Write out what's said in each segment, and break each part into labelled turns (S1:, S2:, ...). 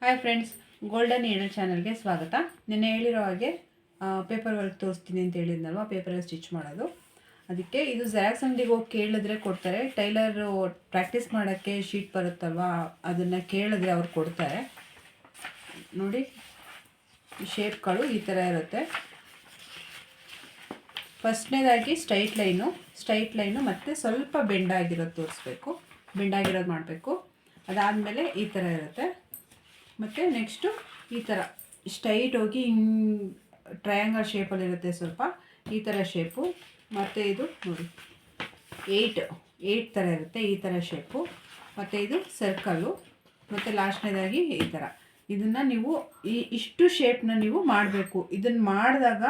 S1: Hi friends, golden ಏಡಲ್ ಚಾನಲ್ಗೆ ಸ್ವಾಗತ. ನಿನ್ನೆ ಹೇಳಿರೋ ಹಾಗೆ ಪೇಪರ್ ವರ್ಕ್ ತೋರಿಸ್ತೀನಿ ಅಂತ ಹೇಳಿದ್ನಲ್ವ, ಪೇಪರಲ್ಲಿ ಸ್ಟಿಚ್ ಮಾಡೋದು. ಅದಕ್ಕೆ ಇದು ಝೆರಾಕ್ಸ್ ಅಂಗಡಿಗೆ ಹೋಗಿ ಕೇಳಿದ್ರೆ ಕೊಡ್ತಾರೆ. ಟೈಲರು ಪ್ರಾಕ್ಟೀಸ್ ಮಾಡೋಕ್ಕೆ ಶೀಟ್ ಬರುತ್ತಲ್ವ, ಅದನ್ನು ಕೇಳಿದ್ರೆ ಅವ್ರು ಕೊಡ್ತಾರೆ. ನೋಡಿ, ಶೇಪ್ಗಳು ಈ ಥರ ಇರುತ್ತೆ. ಫಸ್ಟ್ನೇದಾಗಿ ಸ್ಟ್ರೈಟ್ ಲೈನು ಮತ್ತು ಸ್ವಲ್ಪ ಬೆಂಡಾಗಿರೋದು ತೋರಿಸ್ಬೇಕು, ಬೆಂಡಾಗಿರೋದು ಮಾಡಬೇಕು. ಅದಾದಮೇಲೆ ಈ ಥರ ಇರುತ್ತೆ. ಮತ್ತು ನೆಕ್ಸ್ಟು ಈ ಥರ ಸ್ಟ್ರೈಟ್ ಹೋಗಿ ಹಿಂಗೆ ಟ್ರಯಾಂಗಲ್ ಶೇಪಲ್ಲಿರುತ್ತೆ, ಸ್ವಲ್ಪ ಈ ಥರ ಶೇಪು. ಮತ್ತು ಇದು ನೋಡಿ ಏಯ್ಟ್ ಥರ ಇರುತ್ತೆ, ಈ ಥರ ಶೇಪು. ಮತ್ತು ಇದು ಸರ್ಕಲ್ಲು. ಮತ್ತು ಲಾಸ್ಟ್ನೇದಾಗಿ ಈ ಥರ. ಇದನ್ನು ನೀವು ಇಷ್ಟು ಶೇಪ್ನ ನೀವು ಮಾಡಬೇಕು. ಇದನ್ನು ಮಾಡಿದಾಗ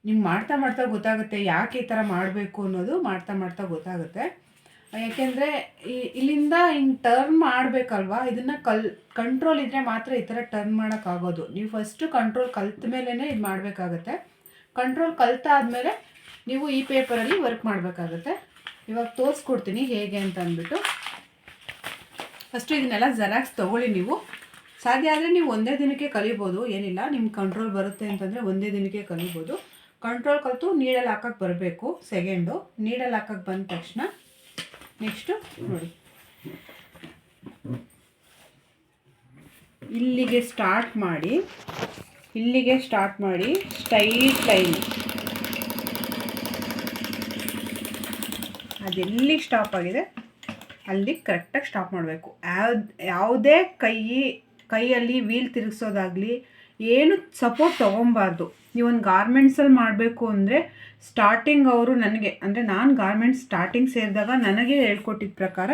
S1: ನಿಮ್ಗೆ ಮಾಡ್ತಾ ಗೊತ್ತಾಗುತ್ತೆ ಯಾಕೆ ಈ ಥರ ಮಾಡಬೇಕು ಅನ್ನೋದು. ಮಾಡ್ತಾ ಗೊತ್ತಾಗುತ್ತೆ. ಯಾಕೆಂದರೆ ಇಲ್ಲಿಂದ ಹಿಂಗೆ ಟರ್ನ್ ಮಾಡಬೇಕಲ್ವ, ಇದನ್ನು ಕಂಟ್ರೋಲ್ ಇದ್ದರೆ ಮಾತ್ರ ಈ ಥರ ಟರ್ನ್ ಮಾಡೋಕ್ಕಾಗೋದು. ನೀವು ಫಸ್ಟು ಕಂಟ್ರೋಲ್ ಕಲ್ತ ಮೇಲೇ ಇದು ಮಾಡಬೇಕಾಗತ್ತೆ. ಕಂಟ್ರೋಲ್ ಕಲ್ತಾದಮೇಲೆ ನೀವು ಈ ಪೇಪರಲ್ಲಿ ವರ್ಕ್ ಮಾಡಬೇಕಾಗತ್ತೆ. ಇವಾಗ ತೋರಿಸ್ಕೊಡ್ತೀನಿ ಹೇಗೆ ಅಂತ ಅಂದ್ಬಿಟ್ಟು. ಫಸ್ಟು ಇದನ್ನೆಲ್ಲ ಜೆರಾಕ್ಸ್ ತೊಗೊಳ್ಳಿ. ನೀವು ಸಾಧ್ಯ ಆದರೆ ನೀವು ಒಂದೇ ದಿನಕ್ಕೆ ಕಲಿಬೋದು, ಏನಿಲ್ಲ. ನಿಮ್ಗೆ ಕಂಟ್ರೋಲ್ ಬರುತ್ತೆ ಅಂತಂದರೆ ಒಂದೇ ದಿನಕ್ಕೆ ಕಲಿಬೋದು. ಕಂಟ್ರೋಲ್ ಕಲಿತು ನೀಡಲ್ಲಿ ಹಾಕೋಕ್ಕೆ ಬರಬೇಕು. ಸೆಕೆಂಡು ನೀಡಲ್ಲಿ ಹಾಕೋಕ್ಕೆ ಬಂದ ತಕ್ಷಣ ನೆಕ್ಸ್ಟು ನೋಡಿ, ಇಲ್ಲಿಗೆ ಸ್ಟಾರ್ಟ್ ಮಾಡಿ ಸ್ಟ್ರೈಟ್ ಲೈನ್ ಅದೆಲ್ಲಿಗೆ ಸ್ಟಾಪ್ ಆಗಿದೆ ಅಲ್ಲಿಗೆ ಕರೆಕ್ಟಾಗಿ ಸ್ಟಾಪ್ ಮಾಡಬೇಕು. ಯಾವುದೇ ಕೈಯಲ್ಲಿ ವೀಲ್ ತಿರುಗಿಸೋದಾಗಲಿ ಏನು ಸಪೋರ್ಟ್ ತೊಗೊಬಾರ್ದು. ನೀವೊಂದು ಗಾರ್ಮೆಂಟ್ಸಲ್ಲಿ ಮಾಡಬೇಕು ಅಂದರೆ ಸ್ಟಾರ್ಟಿಂಗ್ ಅವರು ನನಗೆ, ಅಂದರೆ ನಾನು ಗಾರ್ಮೆಂಟ್ಸ್ ಸ್ಟಾರ್ಟಿಂಗ್ ಸೇರಿದಾಗ ನನಗೆ ಹೇಳ್ಕೊಟ್ಟಿದ್ದ ಪ್ರಕಾರ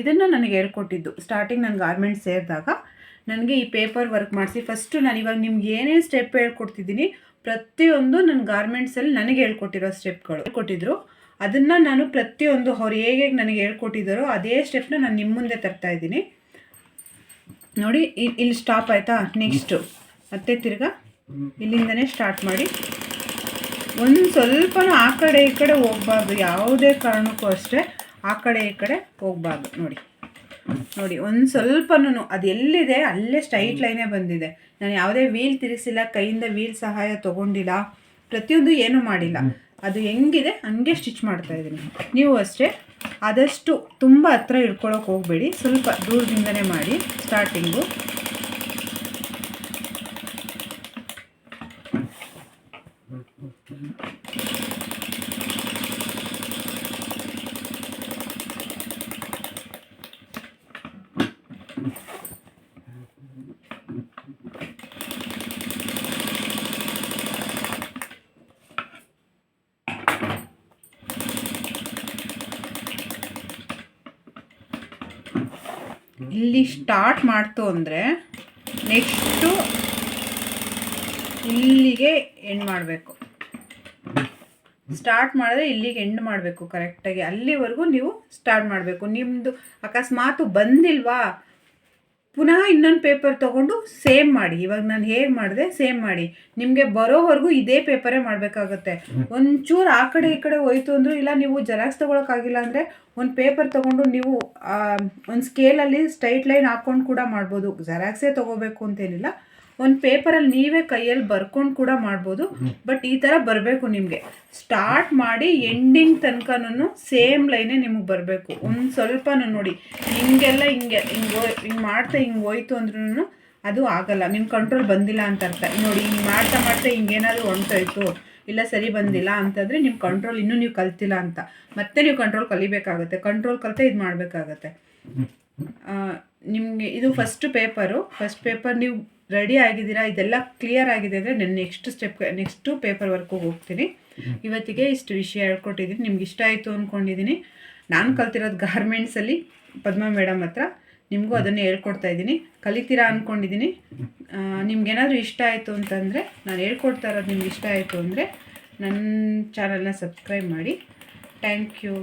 S1: ಇದನ್ನು ನನಗೆ ಹೇಳ್ಕೊಟ್ಟಿದ್ದು. ಸ್ಟಾರ್ಟಿಂಗ್ ನಾನು ಗಾರ್ಮೆಂಟ್ಸ್ ಸೇರಿದಾಗ ನನಗೆ ಈ ಪೇಪರ್ ವರ್ಕ್ ಮಾಡಿಸಿ ಫಸ್ಟು ನಾನು ಇವಾಗ ನಿಮ್ಗೆ ಏನೇನು ಸ್ಟೆಪ್ ಹೇಳ್ಕೊಡ್ತಿದ್ದೀನಿ ಪ್ರತಿಯೊಂದು ನನ್ನ ಗಾರ್ಮೆಂಟ್ಸಲ್ಲಿ ನನಗೆ ಹೇಳ್ಕೊಟ್ಟಿರೋ ಸ್ಟೆಪ್ಗಳು ಹೇಳ್ಕೊಟ್ಟಿದ್ರು. ಅದನ್ನು ನಾನು ಪ್ರತಿಯೊಂದು ಅವ್ರು ಹೇಗೆ ನನಗೆ ಹೇಳ್ಕೊಟ್ಟಿದ್ದಾರೋ ಅದೇ ಸ್ಟೆಪ್ನ ನಾನು ನಿಮ್ಮ ಮುಂದೆ ತರ್ತಾಯಿದ್ದೀನಿ. ನೋಡಿ, ಇಲ್ಲಿ ಸ್ಟಾಪ್ ಆಯಿತಾ. ನೆಕ್ಸ್ಟು ಮತ್ತೆ ತಿರ್ಗಾ ಇಲ್ಲಿಂದನೇ ಸ್ಟಾರ್ಟ್ ಮಾಡಿ. ಒಂದು ಸ್ವಲ್ಪನೂ ಆ ಕಡೆ ಈ ಕಡೆ ಹೋಗಬಾರ್ದು, ಯಾವುದೇ ಕಾರಣಕ್ಕೂ ಅಷ್ಟೇ ಆ ಕಡೆ ಈ ಕಡೆ ಹೋಗಬಾರ್ದು. ನೋಡಿ ಒಂದು ಸ್ವಲ್ಪನೂ ಅದು ಎಲ್ಲಿದೆ ಅಲ್ಲೇ ಸ್ಟ್ರೈಟ್ ಲೈನೇ ಬಂದಿದೆ. ನಾನು ಯಾವುದೇ ವೀಲ್ ತಿರುಗಿಸಿಲ್ಲ, ಕೈಯಿಂದ ವೀಲ್ ಸಹಾಯ ತೊಗೊಂಡಿಲ್ಲ, ಪ್ರತಿಯೊಂದು ಏನೂ ಮಾಡಿಲ್ಲ. ಅದು ಹೆಂಗಿದೆ ಹಂಗೆ ಸ್ಟಿಚ್ ಮಾಡ್ತಾಯಿದ್ದೀನಿ. ನೀವು ಅಷ್ಟೇ ಆದಷ್ಟು ತುಂಬ ಹತ್ರ ಹಿಡ್ಕೊಳ್ಳೋಕೆ ಹೋಗಬೇಡಿ, ಸ್ವಲ್ಪ ದೂರದಿಂದನೇ ಮಾಡಿ ಸ್ಟಾರ್ಟಿಂಗು. ಇಲ್ಲಿ ಸ್ಟಾರ್ಟ್ ಮಾಡ್ತು ಅಂದರೆ ನೆಕ್ಸ್ಟು ಇಲ್ಲಿಗೆ ಎಂಡ್ ಮಾಡಬೇಕು. ಸ್ಟಾರ್ಟ್ ಮಾಡಿದ್ರೆ ಇಲ್ಲಿಗೆ ಎಂಡ್ ಮಾಡಬೇಕು ಕರೆಕ್ಟಾಗಿ. ಅಲ್ಲಿವರೆಗೂ ನೀವು ಸ್ಟಾರ್ಟ್ ಮಾಡಬೇಕು. ನಿಮ್ಮದು ಅಕಸ್ಮಾತು ಬಂದಿಲ್ವಾ, ಪುನಃ ಇನ್ನೊಂದು ಪೇಪರ್ ತೊಗೊಂಡು ಸೇಮ್ ಮಾಡಿ. ಇವಾಗ ನಾನು ಹೇಗೆ ಮಾಡಿದೆ ಸೇಮ್ ಮಾಡಿ. ನಿಮಗೆ ಬರೋವರೆಗೂ ಇದೇ ಪೇಪರೇ ಮಾಡಬೇಕಾಗತ್ತೆ. ಒಂಚೂರು ಆ ಕಡೆ ಈ ಕಡೆ ಹೋಯ್ತು ಅಂದರೂ, ಇಲ್ಲ ನೀವು ಜೆರಾಕ್ಸ್ ತೊಗೊಳಕ್ಕಾಗಿಲ್ಲ ಅಂದರೆ ಒಂದು ಪೇಪರ್ ತೊಗೊಂಡು ನೀವು ಒಂದು ಸ್ಕೇಲಲ್ಲಿ ಸ್ಟ್ರೈಟ್ ಲೈನ್ ಹಾಕ್ಕೊಂಡು ಕೂಡ ಮಾಡ್ಬೋದು. ಜೆರಾಕ್ಸೇ ತೊಗೋಬೇಕು ಅಂತೇನಿಲ್ಲ, ಒಂದು ಪೇಪರಲ್ಲಿ ನೀವೇ ಕೈಯಲ್ಲಿ ಬರ್ಕೊಂಡು ಕೂಡ ಮಾಡ್ಬೋದು. ಬಟ್ ಈ ಥರ ಬರಬೇಕು ನಿಮಗೆ. ಸ್ಟಾರ್ಟ್ ಮಾಡಿ ಎಂಡಿಂಗ್ ತನಕನೂ ಸೇಮ್ ಲೈನೇ ನಿಮಗೆ ಬರಬೇಕು. ಒಂದು ಸ್ವಲ್ಪನೂ ನೋಡಿ ಹಿಂಗೆ ಮಾಡ್ತಾ ಹಿಂಗೆ ಹೋಯ್ತು ಅಂದ್ರೂ ಅದು ಆಗಲ್ಲ. ನಿಮ್ಮ ಕಂಟ್ರೋಲ್ ಬಂದಿಲ್ಲ ಅಂತ ಅರ್ಥ. ನೋಡಿ, ಹಿಂಗೆ ಮಾಡ್ತಾ ಹಿಂಗೇನಾದರೂ ಹೊಂಟೋಯ್ತು, ಇಲ್ಲ ಸರಿ ಬಂದಿಲ್ಲ ಅಂತಂದರೆ ನಿಮ್ಮ ಕಂಟ್ರೋಲ್ ಇನ್ನೂ ನೀವು ಕಲ್ತಿಲ್ಲ ಅಂತ. ಮತ್ತೆ ನೀವು ಕಂಟ್ರೋಲ್ ಕಲಿಬೇಕಾಗುತ್ತೆ. ಕಂಟ್ರೋಲ್ ಕಲಿತೆ ಇದು ಮಾಡಬೇಕಾಗತ್ತೆ. ನಿಮಗೆ ಇದು ಫಸ್ಟ್ ಪೇಪರ್ ನೀವು ರೆಡಿ ಆಗಿದ್ದೀರಾ, ಇದೆಲ್ಲ ಕ್ಲಿಯರ್ ಆಗಿದೆ ಅಂದರೆ ನಾನು ನೆಕ್ಸ್ಟು ಪೇಪರ್ ವರ್ಕಿಗೆ ಹೋಗ್ತೀನಿ. ಇವತ್ತಿಗೆ ಇಷ್ಟು ವಿಷಯ ಹೇಳ್ಕೊಟ್ಟಿದ್ದೀನಿ. ನಿಮ್ಗೆ ಇಷ್ಟ ಆಯಿತು ಅಂದ್ಕೊಂಡಿದ್ದೀನಿ. ನಾನು ಕಲ್ತಿರೋದು ಗಾರ್ಮೆಂಟ್ಸಲ್ಲಿ ಪದ್ಮ ಮೇಡಮ್ ಹತ್ರ. ನಿಮಗೂ ಅದನ್ನೇ ಹೇಳ್ಕೊಡ್ತಾ ಇದ್ದೀನಿ, ಕಲಿತೀರಾ ಅಂದ್ಕೊಂಡಿದ್ದೀನಿ. ನಿಮ್ಗೇನಾದರೂ ಇಷ್ಟ ಆಯಿತು ಅಂತಂದರೆ, ನಾನು ಹೇಳ್ಕೊಡ್ತಾ ಇರೋದು ನಿಮ್ಗೆ ಇಷ್ಟ ಆಯಿತು ಅಂದರೆ ನನ್ನ ಚಾನಲ್ನ ಸಬ್ಸ್ಕ್ರೈಬ್ ಮಾಡಿ. Thank you.